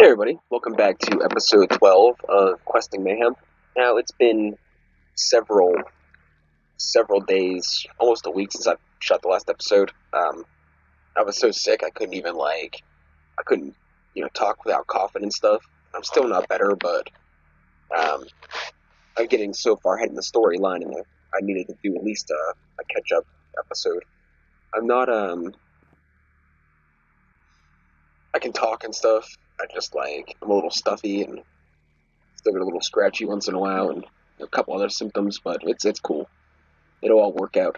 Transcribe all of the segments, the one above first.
Hey everybody, welcome back to episode 12 of Questing Mayhem. Now it's been several days, almost a week since I shot the last episode. I was so sick I couldn't even I couldn't talk without coughing and stuff. I'm still not better, but um, I'm getting so far ahead in the storyline, and I needed to do at least a catch up episode. I'm not I can talk and stuff. I just I'm a little stuffy and still get a little scratchy once in a while, and a couple other symptoms, but it's cool. It'll all work out.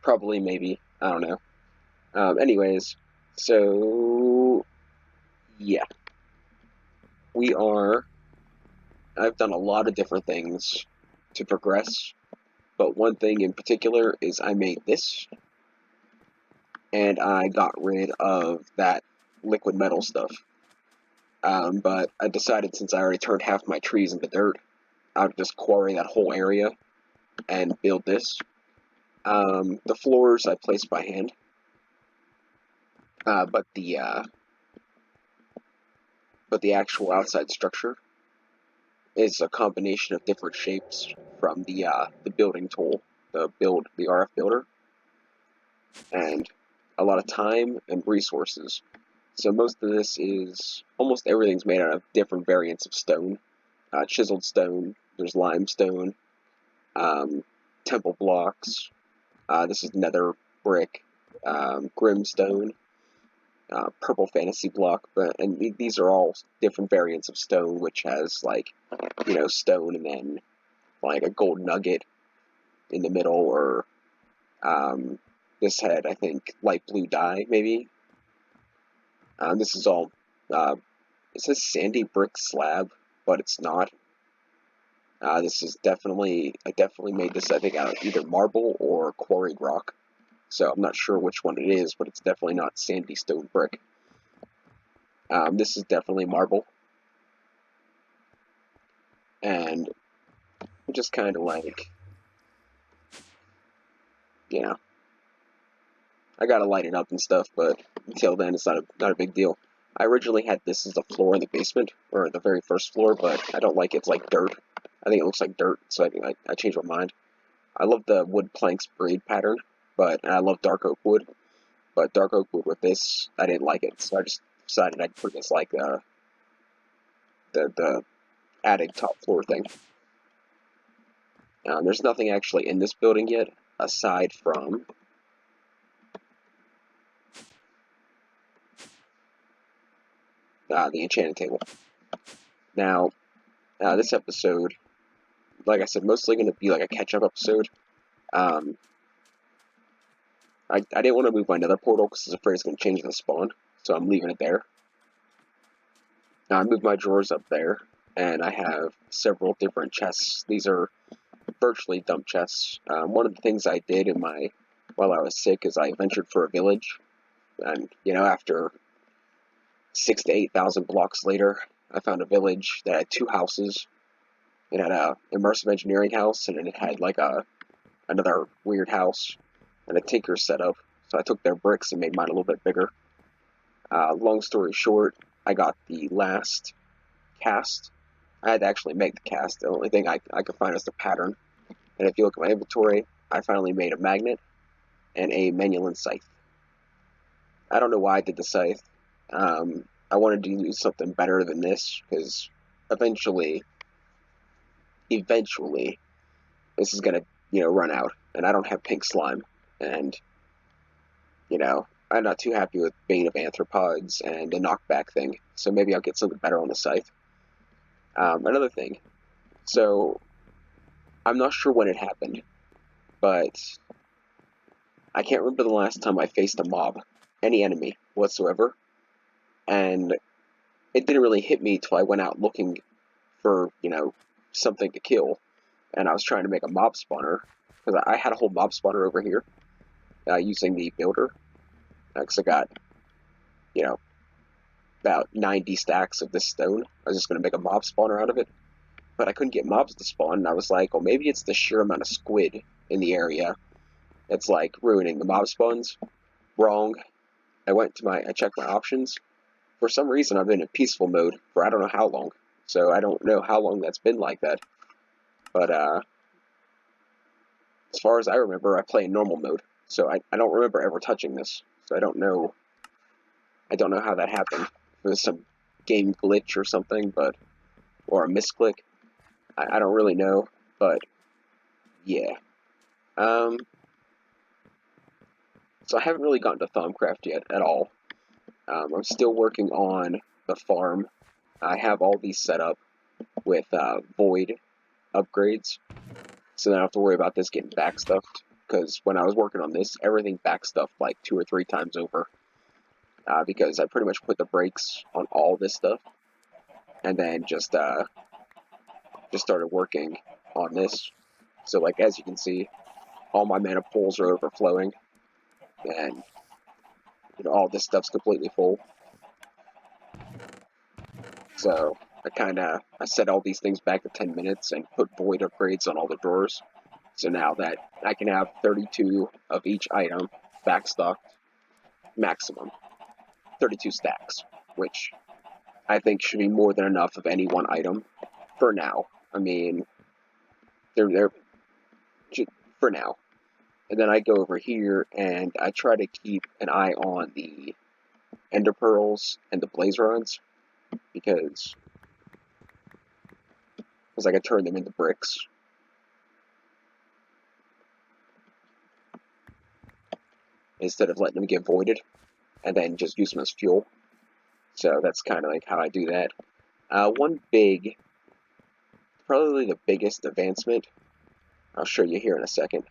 Probably, maybe, I don't know. Anyways, so yeah, we are. I've done a lot of different things to progress, but one thing in particular is I made this, and I got rid of that liquid metal stuff. But I decided, since I already turned half my trees into dirt, I would just quarry that whole area and build this. The floors I placed by hand, but the actual outside structure is a combination of different shapes from the building tool, the RF builder, and a lot of time and resources. So most of this is almost everything's made out of different variants of stone, chiseled stone. There's limestone, temple blocks. This is nether brick, grimstone, purple fantasy block, and these are all different variants of stone, which has stone and then a gold nugget in the middle, or this had, I think, light blue dye maybe. This is all it says sandy brick slab, but it's not. This is I definitely made this, I think, out of either marble or quarried rock. So I'm not sure which one it is, but it's definitely not sandy stone brick. This is definitely marble. And just kind of I gotta light it up and stuff, but until then, it's not a big deal. I originally had this as the floor in the basement, or the very first floor, but I don't like it. It's like dirt. I think it looks like dirt, so I changed my mind. I love the wood planks braid pattern, and I love dark oak wood, but dark oak wood with this, I didn't like it, so I just decided I'd put this the attic top floor thing. There's nothing actually in this building yet, aside from the enchanted table. Now, this episode, like I said, mostly going to be like a catch-up episode. I didn't want to move my nether portal because I was afraid it's going to change the spawn, so I'm leaving it there. Now, I moved my drawers up there, and I have several different chests. These are virtually dump chests. One of the things I did while I was sick is I ventured for a village, and after 6,000 to 8,000 blocks later, I found a village that had two houses. It had a immersive engineering house, and then it had another weird house and a tinker setup. So I took their bricks and made mine a little bit bigger. Long story short, I got the last cast. I had to actually make the cast. The only thing I could find is the pattern. And if you look at my inventory, I finally made a magnet and a Menulin scythe. I don't know why I did the scythe. I wanted to do something better than this, because eventually, this is gonna, run out, and I don't have pink slime, and, I'm not too happy with Bane of Arthropods and the knockback thing, so maybe I'll get something better on the scythe. Another thing, so, I'm not sure when it happened, but I can't remember the last time I faced a mob, any enemy whatsoever, and it didn't really hit me till I went out looking for, something to kill, and I was trying to make a mob spawner, because I had a whole mob spawner over here, using the builder, because I got, about 90 stacks of this stone. I was just going to make a mob spawner out of it, but I couldn't get mobs to spawn, and I was like, well, maybe it's the sheer amount of squid in the area that's, ruining the mob spawns. Wrong. I checked my options, for some reason I've been in peaceful mode for I don't know how long. So I don't know how long that's been like that. But as far as I remember, I play in normal mode. So I don't remember ever touching this. So I don't know how that happened. If it was some game glitch or something, or a misclick. I don't really know, but yeah. So I haven't really gotten to Thaumcraft yet at all. I'm still working on the farm. I have all these set up with void upgrades, so then I don't have to worry about this getting backstuffed, because when I was working on this, everything backstuffed like 2 or 3 times over, because I pretty much put the brakes on all this stuff, and then just started working on this. So like, as you can see, all my mana pools are overflowing, and all this stuff's completely full. So I set all these things back to 10 minutes and put void upgrades on all the drawers. So now that I can have 32 of each item backstocked maximum. 32 stacks, which I think should be more than enough of any one item for now. I mean, they're for now. And then I go over here and I try to keep an eye on the Ender Pearls and the Blaze Rods because I can turn them into bricks. Instead of letting them get voided and then just use them as fuel. So that's kind of like how I do that. One big, probably the biggest advancement, I'll show you here in a second.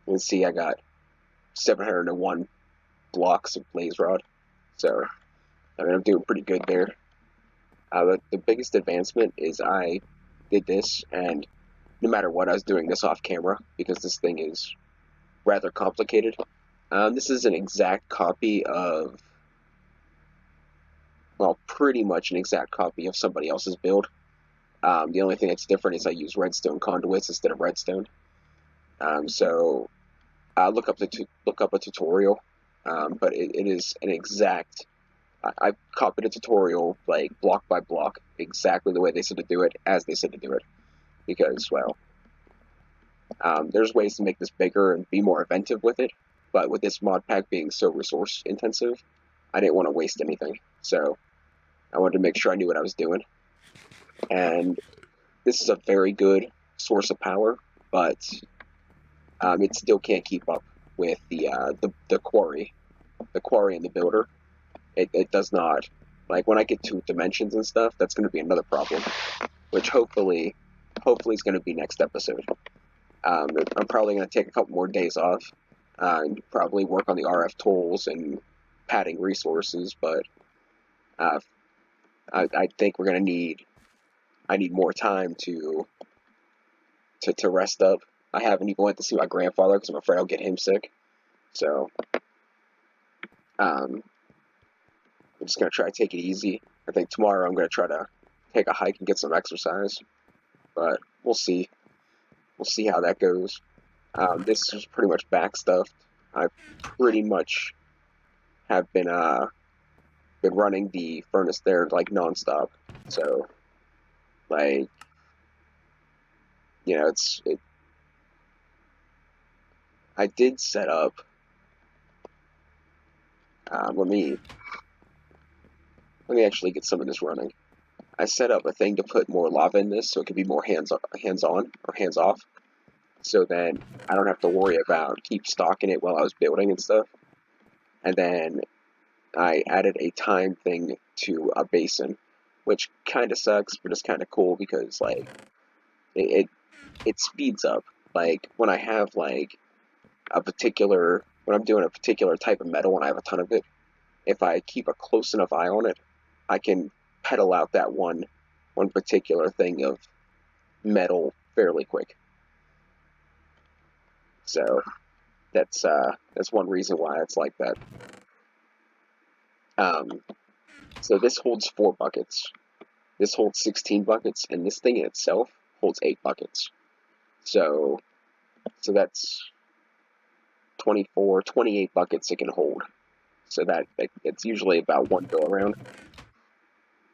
You can see I got 701 blocks of Blaze Rod. So, I mean, I'm doing pretty good there. The biggest advancement is I did this, and no matter what, I was doing this off camera, because this thing is rather complicated. This is an exact copy of, well, pretty much an exact copy of somebody else's build. The only thing that's different is I use redstone conduits instead of redstone. So look up a tutorial, but it is an exact. I copied a tutorial like block by block, exactly the way they said to do it, as they said to do it, because well, there's ways to make this bigger and be more inventive with it, but with this mod pack being so resource intensive, I didn't want to waste anything, so I wanted to make sure I knew what I was doing. And this is a very good source of power, but it still can't keep up with the quarry and the builder. It does not, like when I get to dimensions and stuff, that's going to be another problem, which hopefully is going to be next episode. I'm probably going to take a couple more days off and probably work on the RF tools and padding resources, but I think we're going to need more time to rest up. I haven't even went to see my grandfather because I'm afraid I'll get him sick. So, I'm just going to try to take it easy. I think tomorrow I'm going to try to take a hike and get some exercise. But we'll see. We'll see how that goes. This is pretty much backstuffed. I pretty much have been running the furnace there like nonstop. So, like, I did set up. Let me actually get some of this running. I set up a thing to put more lava in this so it could be more hands-on or hands-off. So then I don't have to worry about keep stocking it while I was building and stuff. And then I added a time thing to a basin, which kind of sucks, but it's kind of cool because like it speeds up. Like when I have like when I'm doing a particular type of metal and I have a ton of it, if I keep a close enough eye on it, I can pedal out that one particular thing of metal fairly quick. So that's one reason why it's like that. So this holds 4 buckets. This holds 16 buckets, and this thing in itself holds 8 buckets. So that's 24, 28 buckets it can hold. So that it's usually about one go around.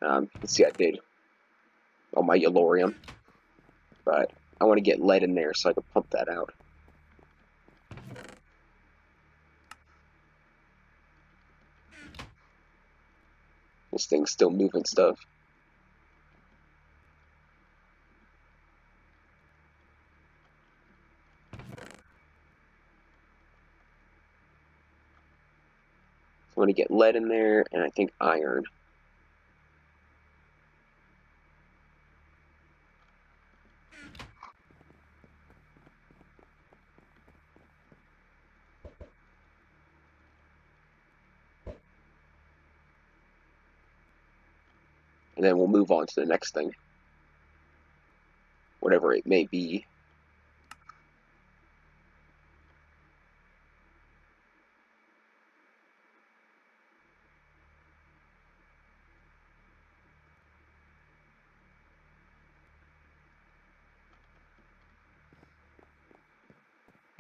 You can see I did on my Yellorium, but I want to get lead in there so I can pump that out. This thing's still moving stuff. I want to get lead in there, and I think iron. And then we'll move on to the next thing. Whatever it may be.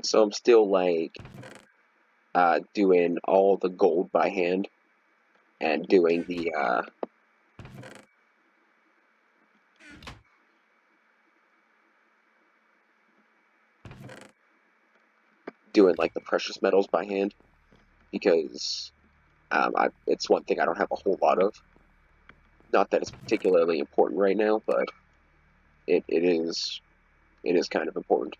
So I'm still like doing all the gold by hand and doing the like the precious metals by hand, because it's one thing I don't have a whole lot of. Not that it's particularly important right now, but it is kind of important.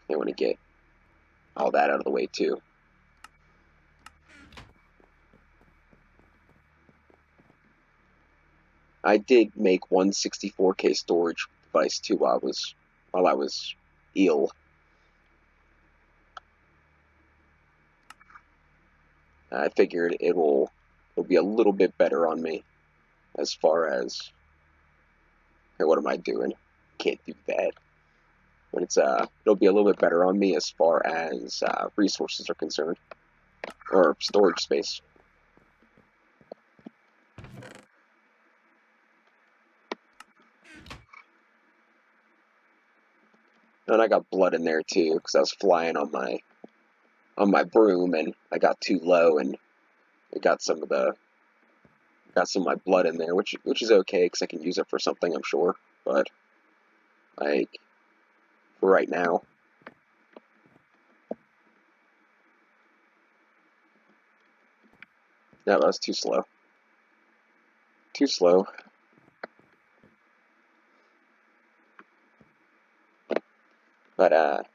I want to get all that out of the way too. I did make one 64K storage device too while I was ill. I figured it'll be a little bit better on me as far as, hey, what am I doing? Can't do that. But it'll be a little bit better on me as far as resources are concerned, or storage space. And I got blood in there too, because I was flying on my broom, and I got too low, and it got some of my blood in there, which is okay, because I can use it for something, I'm sure. But like for right now, that was too slow. Too slow. But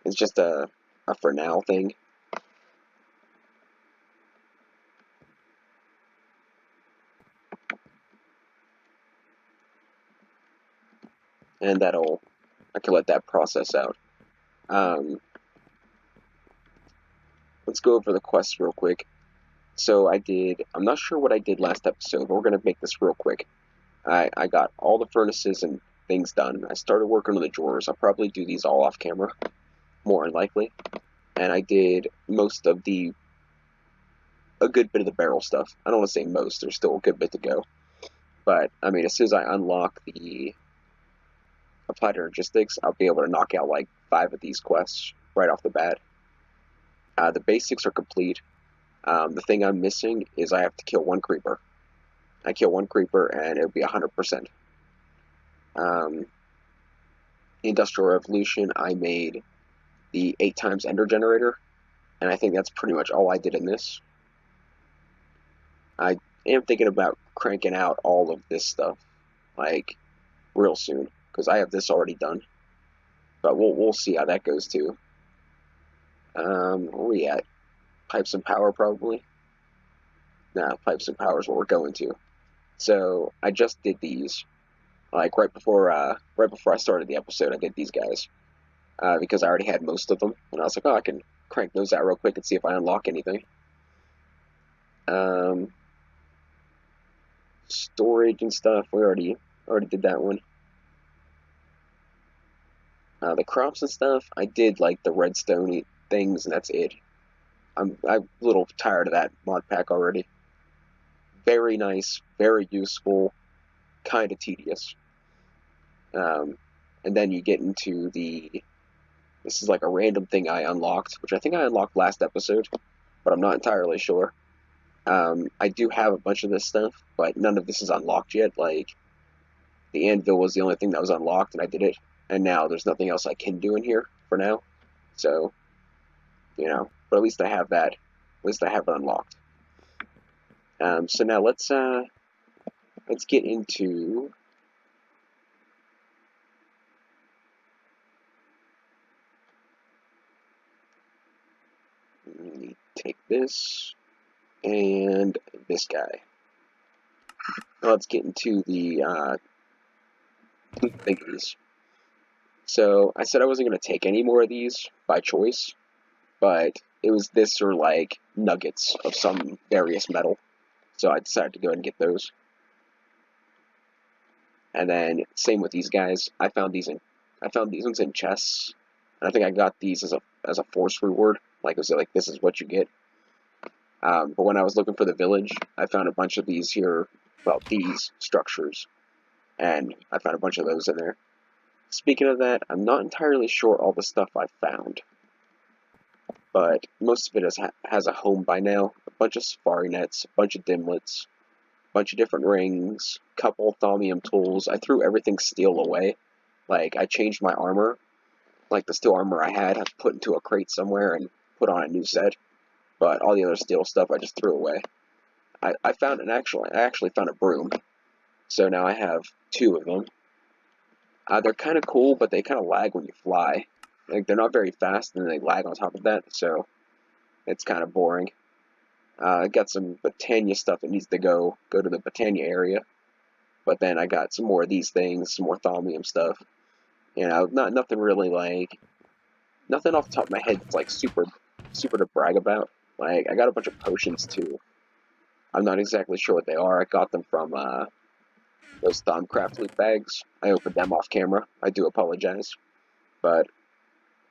it's just a for now thing. And I can let that process out. Let's go over the quests real quick. So I'm not sure what I did last episode, but we're going to make this real quick. I got all the furnaces and things done. I started working on the drawers. I'll probably do these all off camera, more than likely. And I did most of a good bit of the barrel stuff. I don't want to say most, there's still a good bit to go. But, I mean, as soon as I unlock the applied logistics, I'll be able to knock out like 5 of these quests right off the bat. The basics are complete. The thing I'm missing is I have to kill 1 creeper. I kill 1 creeper and it'll be 100%. Industrial Revolution, I made the 8 times ender generator, and I think that's pretty much all I did in this. I am thinking about cranking out all of this stuff, like, real soon, because I have this already done. But we'll see how that goes too. Where we at? Pipes and power, probably? Nah, pipes and power is what we're going to. So I just did these, like right before I started the episode. I did these guys because I already had most of them, and I was like, oh, I can crank those out real quick and see if I unlock anything. Storage and stuff. We already did that one. The crops and stuff, I did like the redstone things, and that's it. I'm a little tired of that mod pack already. Very nice, very useful, kind of tedious. And then you get into this is like a random thing I unlocked, which I think I unlocked last episode, but I'm not entirely sure. I do have a bunch of this stuff, but none of this is unlocked yet. Like, the anvil was the only thing that was unlocked, and I did it. And now there's nothing else I can do in here for now. So, but at least I have that. At least I have it unlocked. So now let's get into. Let me take this and this guy. Now let's get into the thingies. So I said I wasn't going to take any more of these by choice, but it was this or like nuggets of some various metal. So I decided to go ahead and get those. And then same with these guys. I found these ones in chests. And I think I got these as a force reward. Like, it was like, this is what you get. But when I was looking for the village, I found a bunch of these here, well, these structures. And I found a bunch of those in there. Speaking of that, I'm not entirely sure all the stuff I found. But most of it has a home by now. A bunch of safari nets, a bunch of dimlets, a bunch of different rings, a couple thaumium tools. I threw everything steel away. Like, I changed my armor. Like, the steel armor I had put into a crate somewhere and put on a new set. But all the other steel stuff I just threw away. I actually found a broom. So now I have 2 of them. They're kind of cool, but they kind of lag when you fly. Like, they're not very fast, and they lag on top of that, so it's kind of boring. I got some Botania stuff that needs to go to the Botania area. But then I got some more of these things, some more thaumium stuff. Nothing really, like, nothing off the top of my head that's like super to brag about. Like, I got a bunch of potions too. I'm not exactly sure what they are. I got them from those Thaumcraft loot bags. I opened them off camera. I do apologize. But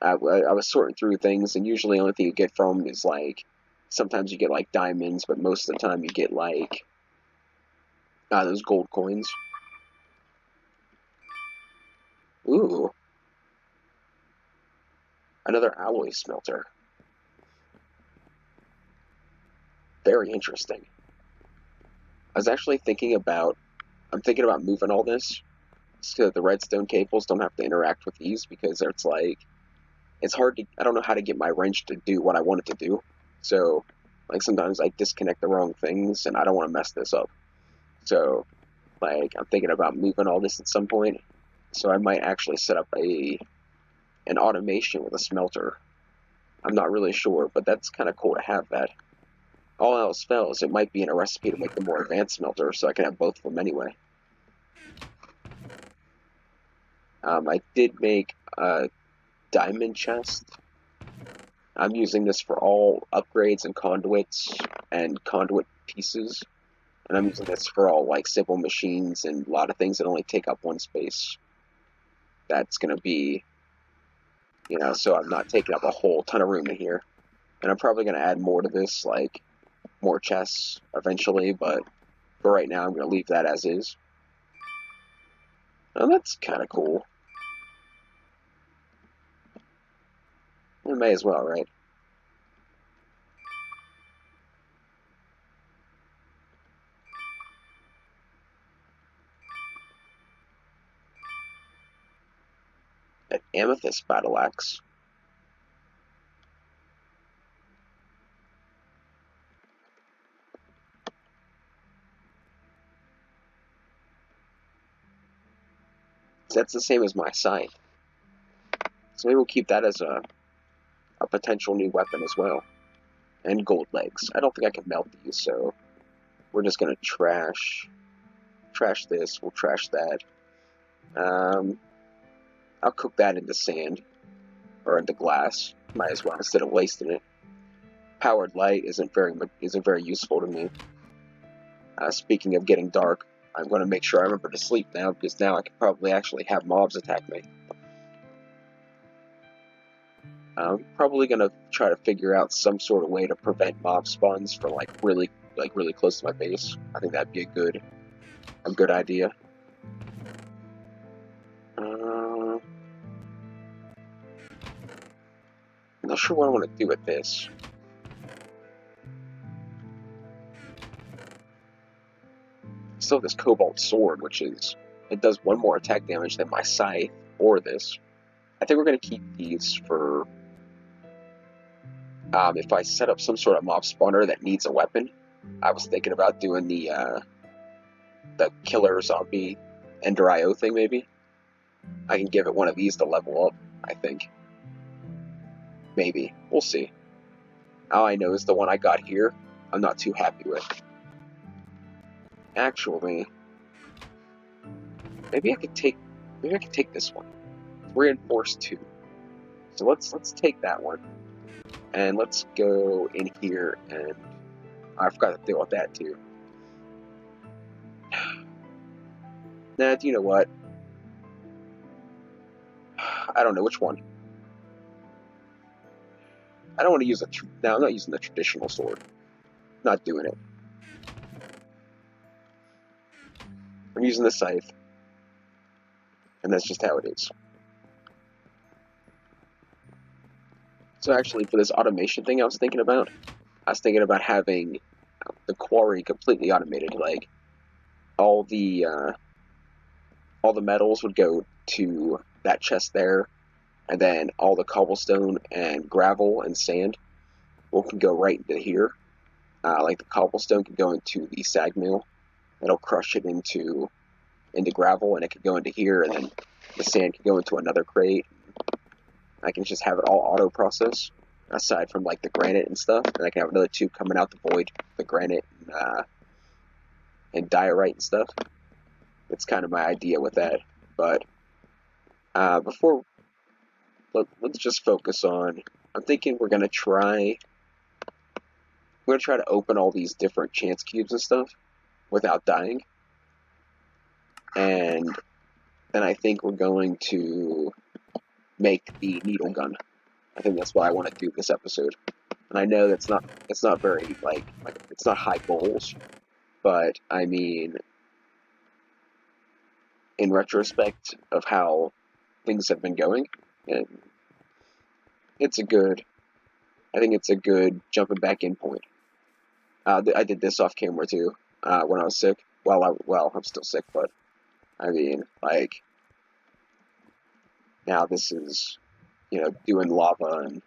I was sorting through things, and usually the only thing you get from them is, like, sometimes you get, like, diamonds, but most of the time you get, like, those gold coins. Ooh. Another alloy smelter. Very interesting. I'm thinking about moving all this so that the redstone cables don't have to interact with these, because it's like, it's hard to, I don't know how to get my wrench to do what I want it to do. So, like, sometimes I disconnect the wrong things, and I don't want to mess this up. So, like, I'm thinking about moving all this at some point. So I might actually set up an automation with a smelter. I'm not really sure, but that's kind of cool to have that. All else fails, it might be in a recipe to make the more advanced smelter, so I can have both of them anyway. I did make a diamond chest. I'm using this for all upgrades and conduit pieces. And I'm using this for all, like, simple machines and a lot of things that only take up 1 space. That's going to be, so I'm not taking up a whole ton of room in here. And I'm probably going to add more to this, like, more chests eventually, but for right now, I'm going to leave that as is. Oh, that's kind of cool. I may as well, right? An amethyst battle axe. So that's the same as my scythe. So maybe we'll keep that as a potential new weapon as well. And gold legs. I don't think I can melt these, so we're just gonna trash this. We'll trash that. I'll cook that into sand or into glass. Might as well, instead of wasting it. Powered light isn't very useful to me. Speaking of getting dark, I'm going to make sure I remember to sleep now, because now I could probably actually have mobs attack me. I'm probably going to try to figure out some sort of way to prevent mob spawns for, like, really like really close to my base. I think that'd be a good idea. I'm not sure what I want to do with this. Still have this Cobalt Sword, which is, it does 1 more attack damage than my Scythe or this. I think we're going to keep these for if I set up some sort of mob spawner that needs a weapon. I was thinking about doing the killer zombie Ender IO thing, maybe. I can give it one of these to level up, I think. Maybe. We'll see. All I know is the one I got here, I'm not too happy with. Actually, maybe I could take this one. Reinforce 2. So let's take that one. And let's go in here and I forgot to deal with that too. Nah, do you know what? I don't know which one. I don't want to use I'm not using the traditional sword. Not doing it. I'm using the scythe. And that's just how it is. So actually, for this automation thing I was thinking about having the quarry completely automated. Like, all the metals would go to that chest there, and then all the cobblestone and gravel and sand can go right into here. Like the cobblestone could go into the sag mill. It'll crush it into gravel, and it could go into here, and then the sand could go into another crate. I can just have it all auto process, aside from like the granite and stuff. And I can have another tube coming out the void, the granite and diorite and stuff. That's kind of my idea with that. But let's just focus on. I'm thinking we're gonna try to open all these different chance cubes and stuff without dying, and then I think we're going to make the needle gun. I think that's what I want to do this episode. And I know it's not very like it's not high goals, but I mean, in retrospect of how things have been going, and I think it's a good jumping back in point. I did this off camera too when I was sick. Well, I'm still sick, but I mean, like, now this is, doing lava, and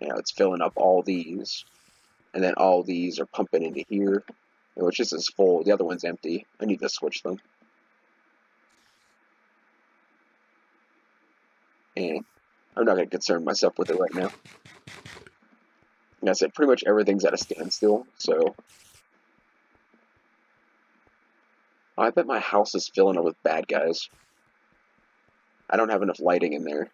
it's filling up all these, and then all these are pumping into here, which this is full. The other one's empty. I need to switch them. And I'm not going to concern myself with it right now. Like I said, pretty much everything's at a standstill, so I bet my house is filling up with bad guys. I don't have enough lighting in there.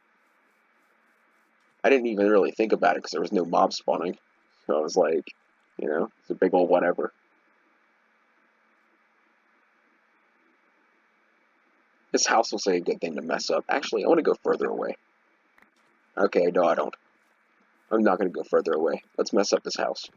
I didn't even really think about it because there was no mob spawning. So I was like, it's a big old whatever. This house will say a good thing to mess up. Actually, I want to go further away. Okay, no, I don't. I'm not going to go further away. Let's mess up this house.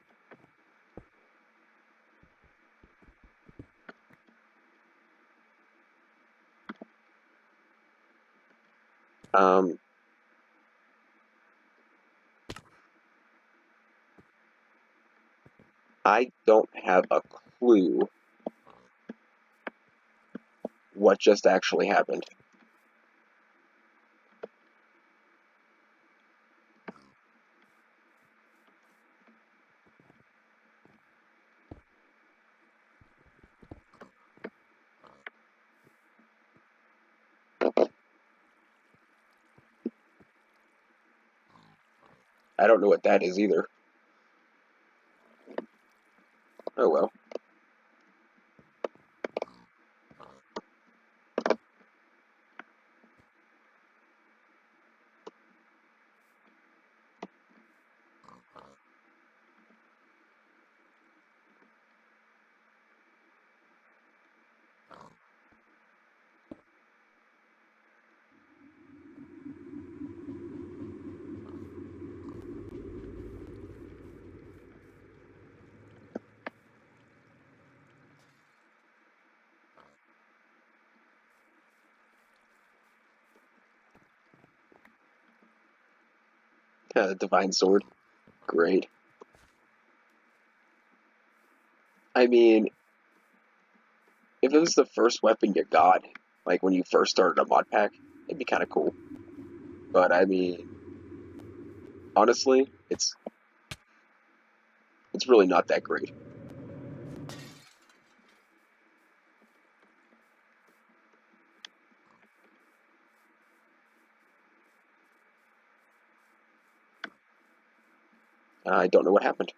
I don't have a clue what just actually happened. I don't know what that is either. Oh well. Divine Sword. Great. I mean, if it was the first weapon you got, like when you first started a mod pack, it'd be kind of cool. But I mean, honestly, it's really not that great. I don't know what happened.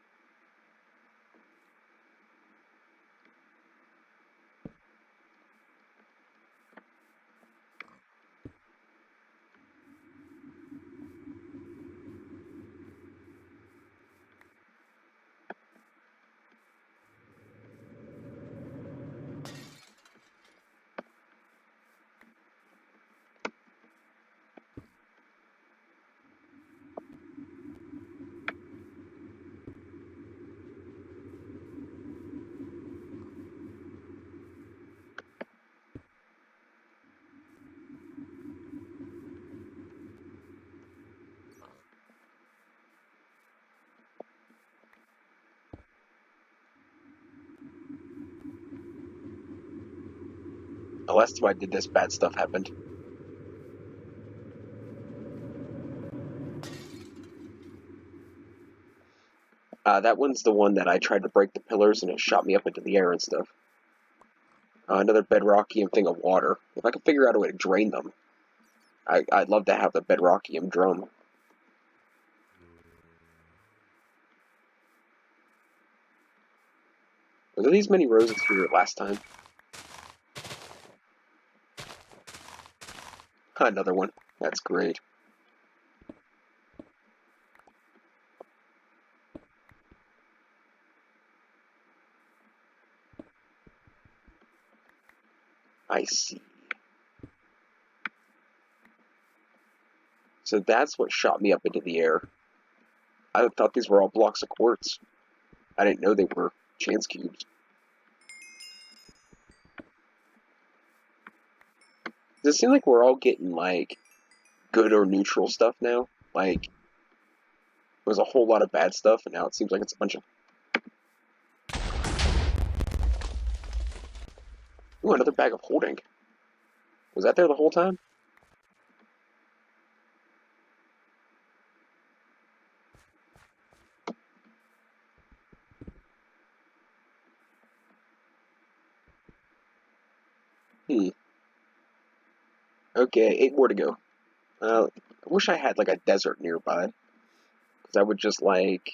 The last time I did this, bad stuff happened. That one's the one that I tried to break the pillars and it shot me up into the air and stuff. Another bedrockium thing of water. If I could figure out a way to drain them, I'd love to have the bedrockium drum. Were there these many roses here last time? Another one. That's great. I see. So that's what shot me up into the air. I thought these were all blocks of quartz. I didn't know they were chance cubes. Does it seem like we're all getting, like, good or neutral stuff now? Like, there was a whole lot of bad stuff, and now it seems like it's a bunch of... Ooh, another bag of holding. Was that there the whole time? Okay, 8 more to go. I wish I had, like, a desert nearby. Because I would just, like,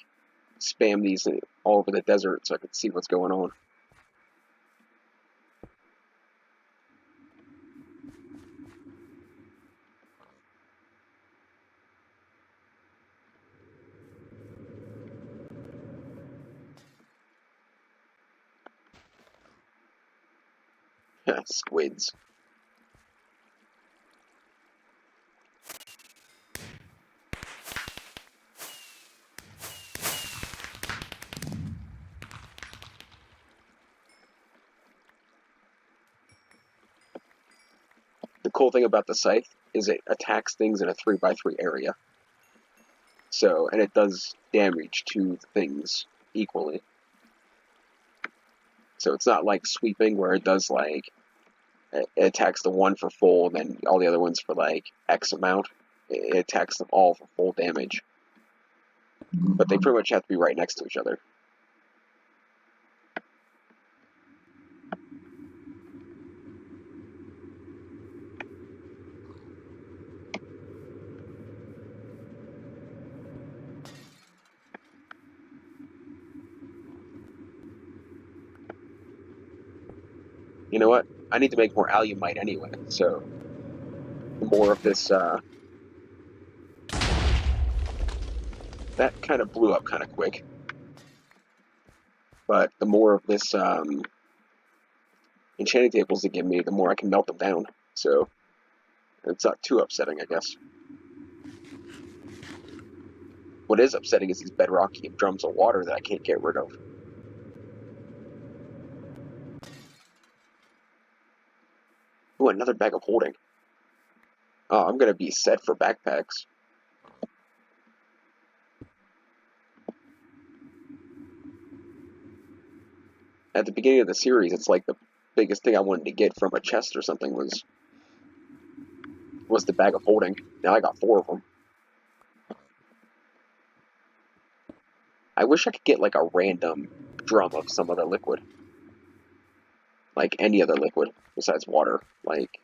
spam these all over the desert so I could see what's going on. Squids. The cool thing about the scythe is it attacks things in a 3x3 area. So, and it does damage to things equally. So it's not like sweeping where it does like, it attacks the one for full and then all the other ones for like X amount. It attacks them all for full damage. But they pretty much have to be right next to each other. You know what? I need to make more alumite anyway, so the more of this, that kind of blew up kind of quick. But the more of this, enchanting tables they give me, the more I can melt them down. So it's not too upsetting, I guess. What is upsetting is these bedrocky drums of water that I can't get rid of. Ooh, another bag of holding. Oh, I'm gonna be set for backpacks. at the beginning of the series, it's like the biggest thing I wanted to get from a chest or something was the bag of holding. Now I got 4 of them. I wish I could get like a random drum of some other liquid. Like any other liquid besides water. Like,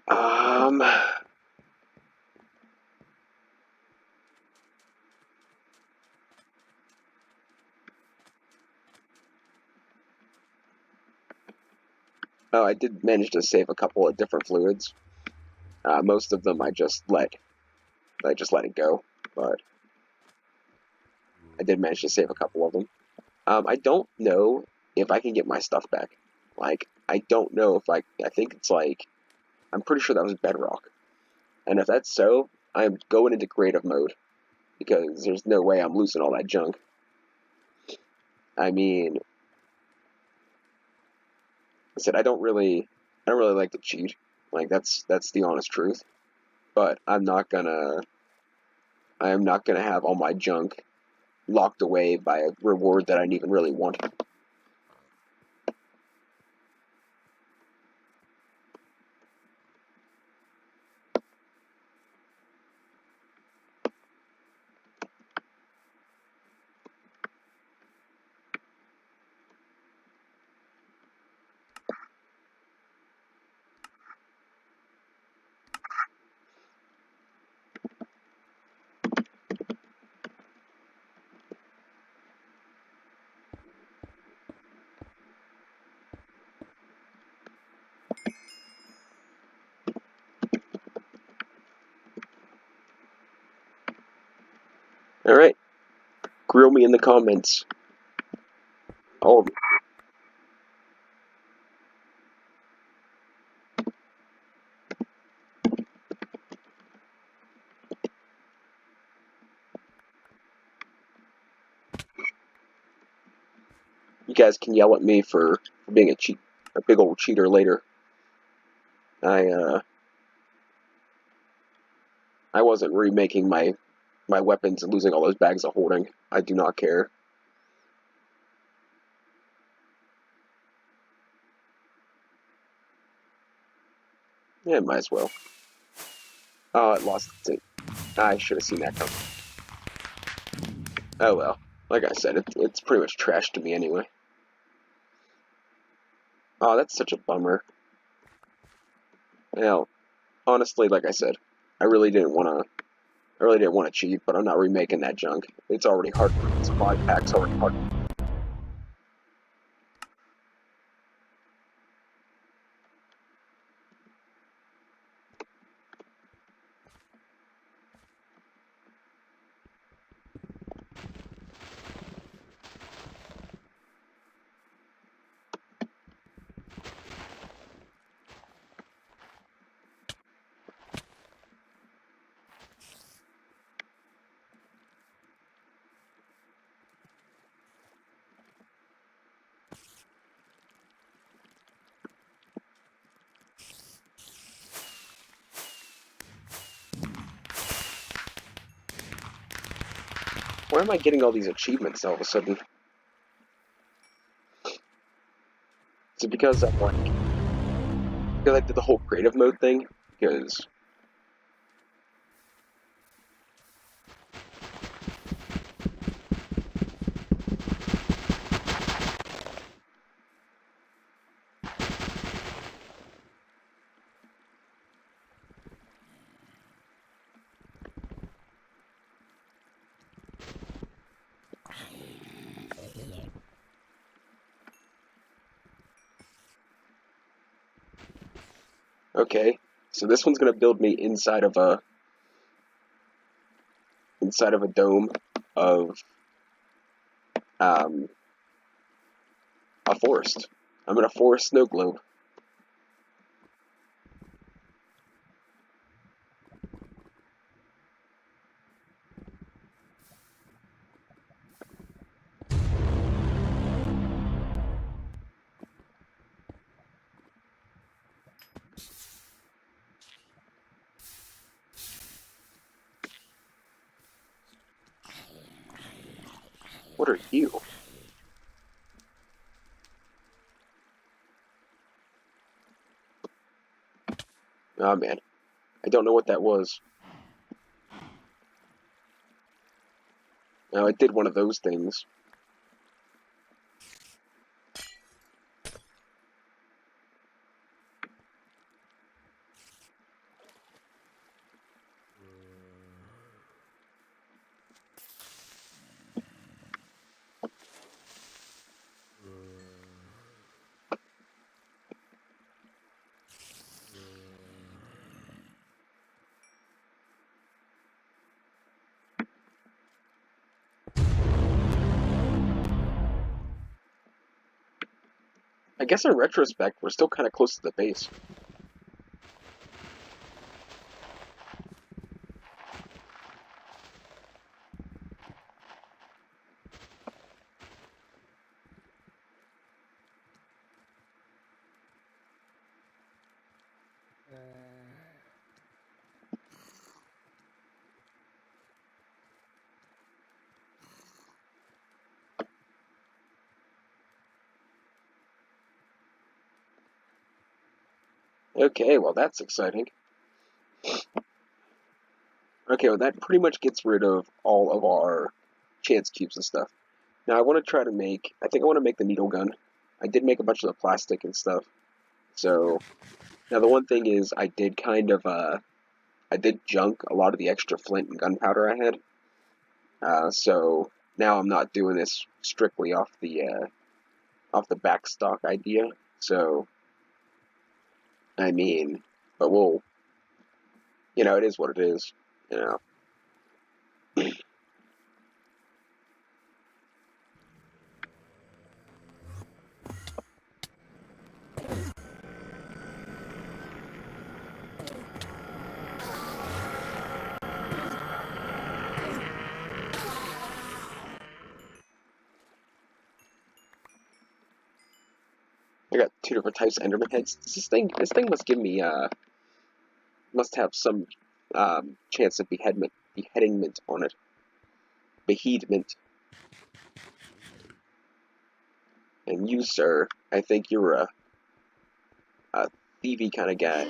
um, oh, I did manage to save a couple of different fluids. Most of them I just let it go, but I did manage to save a couple of them. I don't know if I can get my stuff back. Like, I don't know if I think it's like, I'm pretty sure that was bedrock. And if that's so, I'm going into creative mode, because there's no way I'm losing all that junk. I mean, I said I don't really like to cheat. Like, that's the honest truth. But I am not gonna have all my junk locked away by a reward that I didn't even really want. Alright, grill me in the comments. All of you. You guys can yell at me for being a big old cheater later. I wasn't remaking my weapons and losing all those bags of holding. I do not care. Yeah, might as well. Oh, it lost it. I should have seen that coming. Oh well. Like I said, it's pretty much trash to me anyway. Oh, that's such a bummer. Well, honestly, like I said, I really didn't want to cheat, but I'm not remaking that junk. It's already hard. It's 5 packs already hard. Why am I getting all these achievements all of a sudden? Is it because because I did the whole creative mode thing? Because okay, so this one's gonna build me inside of a dome of um, a forest. I'm in a forest snow globe. What are you? Oh man, I don't know what that was. No, it did one of those things. I guess in retrospect, we're still kind of close to the base. Okay, well that's exciting. Okay, well that pretty much gets rid of all of our chance cubes and stuff. Now I want to try to make, I think I want to make the needle gun. I did make a bunch of the plastic and stuff. So, now the one thing is I did I did junk a lot of the extra flint and gunpowder I had. So now I'm not doing this strictly off the back stock idea. So, I mean, but we'll, it is what it is, you know. I got two different types of Enderman heads. This thing must give me, must have some, chance of beheadingment on it. Beheadment. And you, sir, I think you're a thievy kind of guy.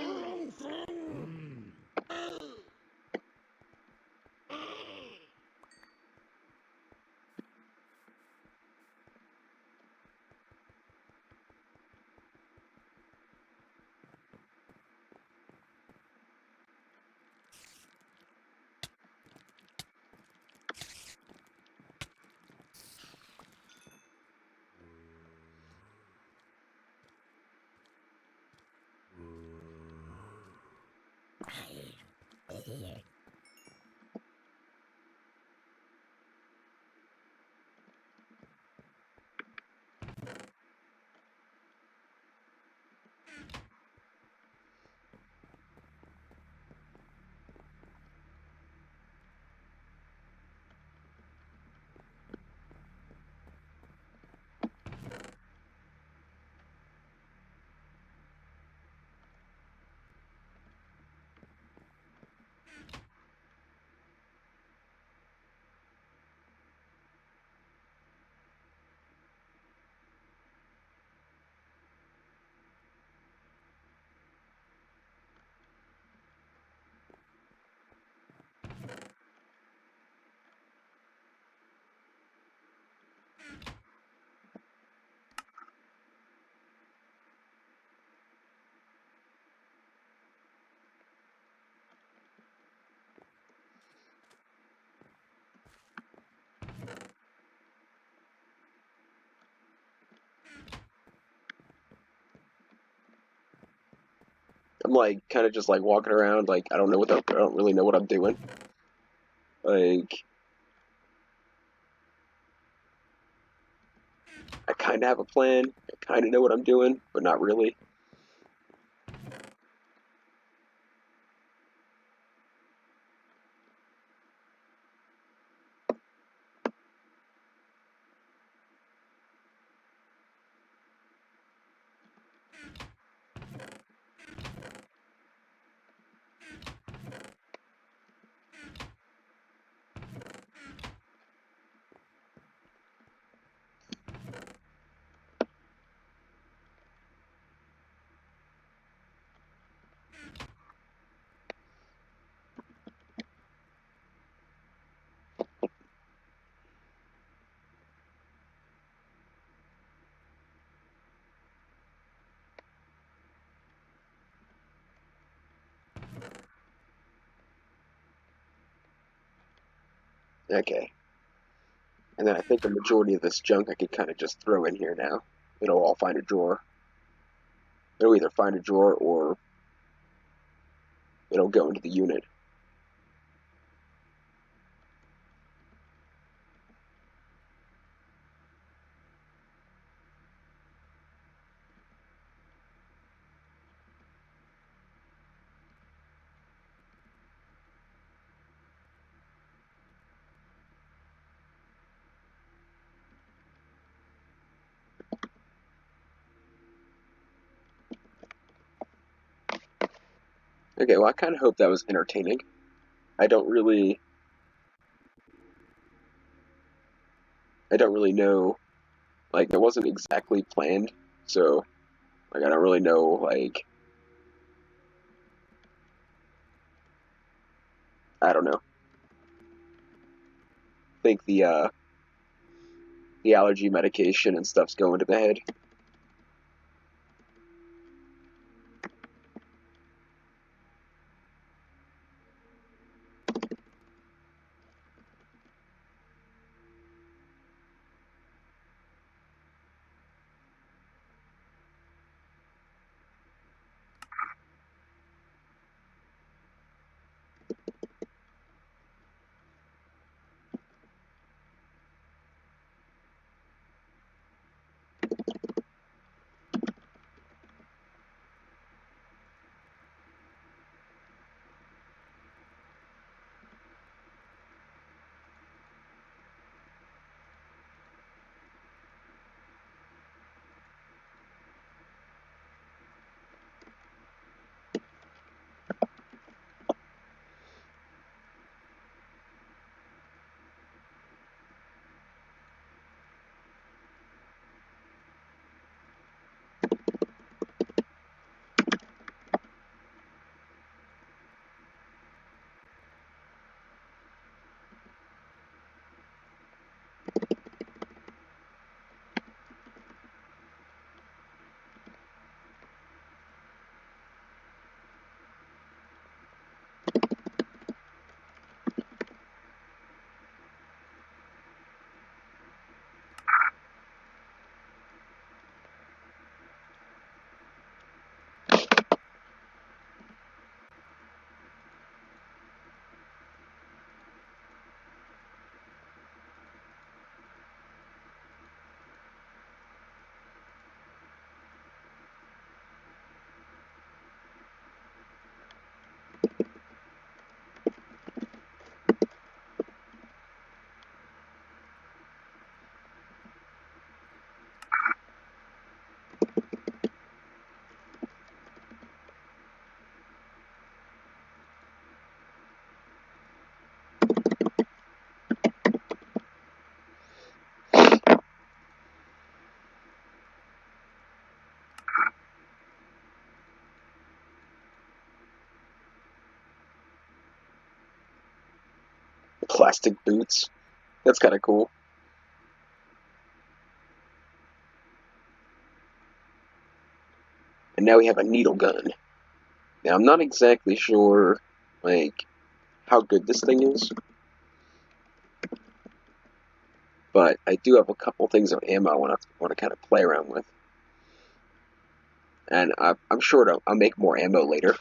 I'm like kind of just like walking around like I don't really know what I'm doing. Like I kind of have a plan. I kind of know what I'm doing, but not really. Okay. And then I think a majority of this junk I could kind of just throw in here now. It'll all find a drawer. It'll either find a drawer or it'll go into the unit. Okay, well I kind of hope that was entertaining. I don't really know, like, that wasn't exactly planned, so, like, I don't really know, like, I don't know. I think the allergy medication and stuff's going to the head. Plastic boots. That's kind of cool. And now we have a needle gun. Now, I'm not exactly sure, like, how good this thing is, but I do have a couple things of ammo I want to kind of play around with. And I'm sure I'll make more ammo later.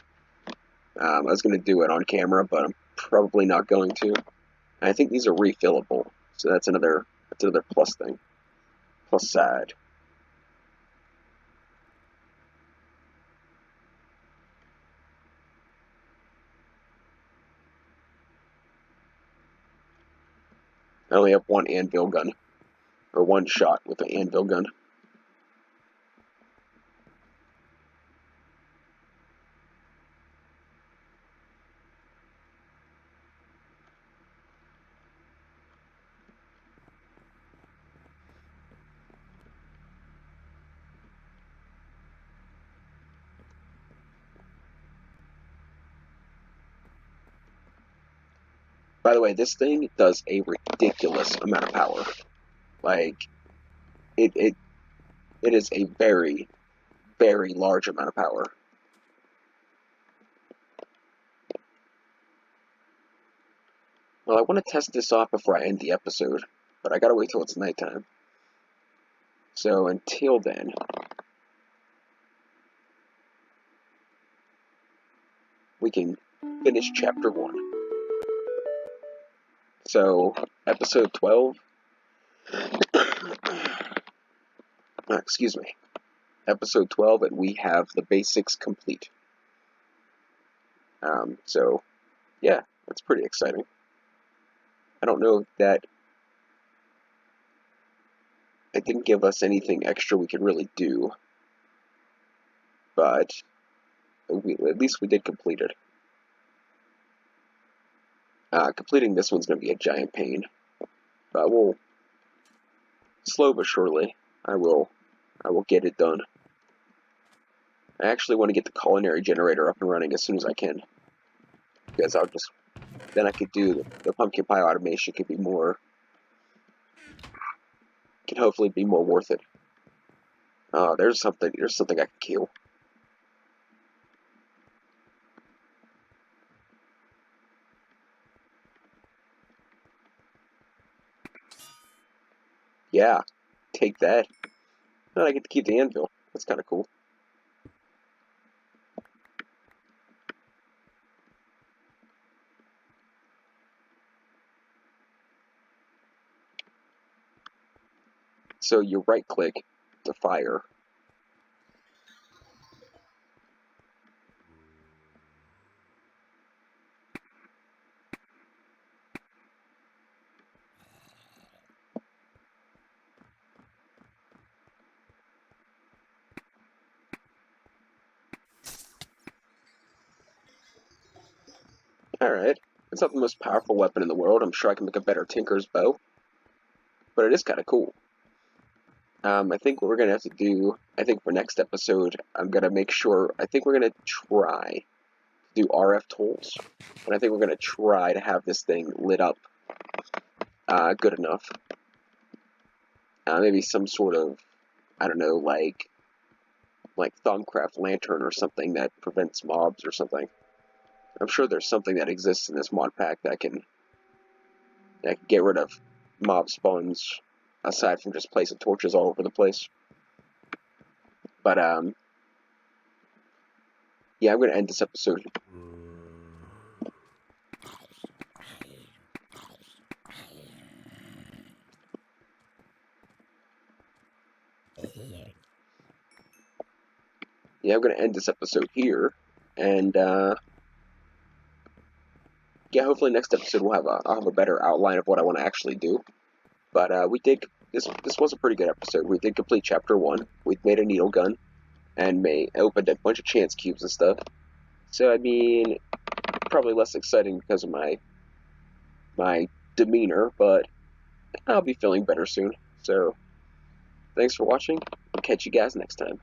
I was going to do it on camera, but I'm probably not going to. And I think these are refillable, so that's another plus thing, plus side. I only have one anvil gun, or one shot with an anvil gun. By the way, this thing does a ridiculous amount of power. Like, it is a very, very large amount of power. Well, I want to test this off before I end the episode, but I gotta wait till it's nighttime. So until then, we can finish chapter 1. So, episode 12. Excuse me. Episode 12, and we have the basics complete. So, yeah, that's pretty exciting. I don't know that it didn't give us anything extra we could really do, but at least we did complete it. Completing this one's going to be a giant pain, but we'll, slow but surely, I will get it done. I actually want to get the culinary generator up and running as soon as I can, because then I could do the pumpkin pie automation could hopefully be more worth it. There's something I can kill. Yeah, take that. And I get to keep the anvil. That's kind of cool. So you right click to fire. Alright. It's not the most powerful weapon in the world. I'm sure I can make a better Tinker's bow. But it is kind of cool. I think what we're going to have to do, I think for next episode, I'm going to make sure, I think we're going to try to do RF tolls. And I think we're going to try to have this thing lit up good enough. Maybe some sort of, I don't know, like Thaumcraft lantern or something that prevents mobs or something. I'm sure there's something that exists in this mod pack that can get rid of mob spawns aside from just placing torches all over the place. But yeah, I'm gonna end this episode. Yeah, I'm gonna end this episode here, and yeah, hopefully next episode I'll have a better outline of what I want to actually do. But this was a pretty good episode. We did complete chapter 1. We made a needle gun, and opened a bunch of chance cubes and stuff. So I mean, probably less exciting because of my demeanor, but I'll be feeling better soon. So thanks for watching. I'll catch you guys next time.